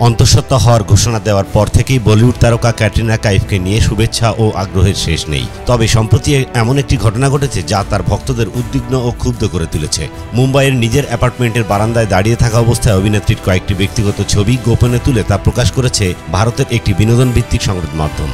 অন্তঃসত্ত্বা হওয়ার ঘোষণা দেওয়ার পর থেকেই বলিউড তারকা ক্যাটরিনা কাইফকে নিয়ে শুভেচ্ছা ও আগ্রহের শেষ নেই। তবে সম্প্রতি এমন একটি ঘটনা ঘটেছে যা তার ভক্তদের উদ্বিগ্ন ও ক্ষুব্ধ করে তুলেছে। মুম্বাইয়ের নিজের অ্যাপার্টমেন্টের বারান্দায় দাঁড়িয়ে থাকা অবস্থায় অভিনেত্রীর কয়েকটি ব্যক্তিগত ছবি গোপনে তুলে তা প্রকাশ করেছে ভারতের একটি বিনোদন ভিত্তিক সংবাদ মাধ্যম।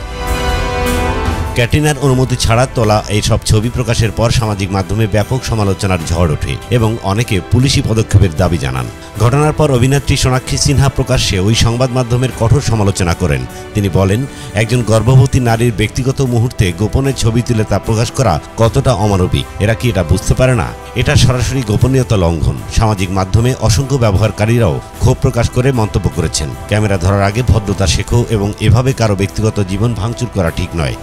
ক্যাটরিনার অনুমতি ছাড়া তোলা এইসব ছবি প্রকাশের পর সামাজিক মাধ্যমে ব্যাপক সমালোচনার ঝড় ওঠে এবং অনেকে পুলিশি পদক্ষেপের দাবি জানান। ঘটনার পর অভিনেত্রী সোনাক্ষী সিনহা প্রকাশ্যে ওই সংবাদ মাধ্যমের কঠোর সমালোচনা করেন। তিনি বলেন, একজন গর্ভবতী নারীর ব্যক্তিগত মুহূর্তে গোপনে ছবি তুলে তা প্রকাশ করা কতটা অমানবিক। এরা কি এটা বুঝতে পারে না? এটা সরাসরি গোপনীয়তা লঙ্ঘন। সামাজিক মাধ্যমে অসংখ্য ব্যবহারকারীরাও ক্ষোভ প্রকাশ করে মন্তব্য করেছেন, ক্যামেরা ধরার আগে ভদ্রতা শেখো এবং এভাবে কারো ব্যক্তিগত জীবন ভাঙচুর করা ঠিক নয়।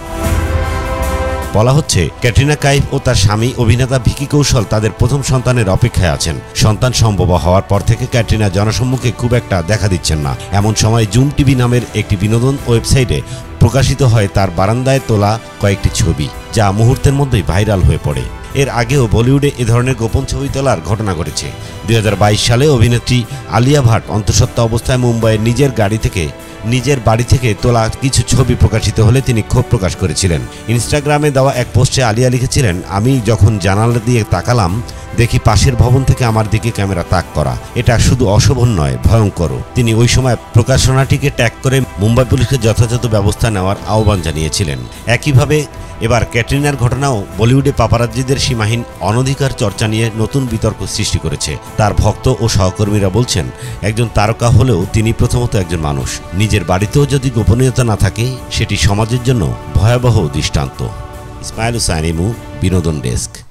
বলা হচ্ছে, ক্যাটরিনা কাইফ ও তার স্বামী অভিনেতা ভিকি কৌশল তাদের প্রথম সন্তানের অপেক্ষায় আছেন। সন্তান সম্ভব হওয়ার পর থেকে ক্যাটরিনা জনসম্মুখে খুব একটা দেখা দিচ্ছেন না। এমন সময় জুম টিভি নামের একটি বিনোদন ওয়েবসাইটে প্রকাশিত হয় তার বারান্দায় তোলা কয়েকটি ছবি, যা মুহূর্তের মধ্যেই ভাইরাল হয়ে পড়ে। এর আগেও বলিউডে এ ধরনের গোপন ছবি তোলার ঘটনা ঘটেছে। 2022 সালে অভিনেত্রী আলিয়া ভাট অন্তঃসত্ত্বা অবস্থায় মুম্বাইয়ের নিজের বাড়ি থেকে তোলা কিছু ছবি প্রকাশিত হলে তিনি ক্ষোভ প্রকাশ করেছিলেন। ইনস্টাগ্রামে দেওয়া এক পোস্টে আলিয়া লিখেছিলেন, আমি যখন জানালা দিয়ে তাকালাম দেখি পাশের ভবন থেকে আমার দিকে ক্যামেরা তাক করা। এটা শুধু অশোভন নয়, ভয়ঙ্কর। তিনি ওই সময় প্রকাশনাটিকে ট্যাগ করে মুম্বাই পুলিশকে যথাযথ ব্যবস্থা নেওয়ার আহ্বান জানিয়েছিলেন। একইভাবে এবার ক্যাটরিনার ঘটনাও বলিউডে পাপারাজ্জিদের সীমাহীন অনধিকার চর্চা নিয়ে নতুন বিতর্ক সৃষ্টি করেছে। তার ভক্ত ও সহকর্মীরা বলছেন, একজন তারকা হলেও তিনি প্রথমত একজন মানুষ। নিজের বাড়িতেও যদি গোপনীয়তা না থাকে, সেটি সমাজের জন্য ভয়াবহ দৃষ্টান্ত। ইসমাইল হুসাইন, বিনোদন ডেস্ক।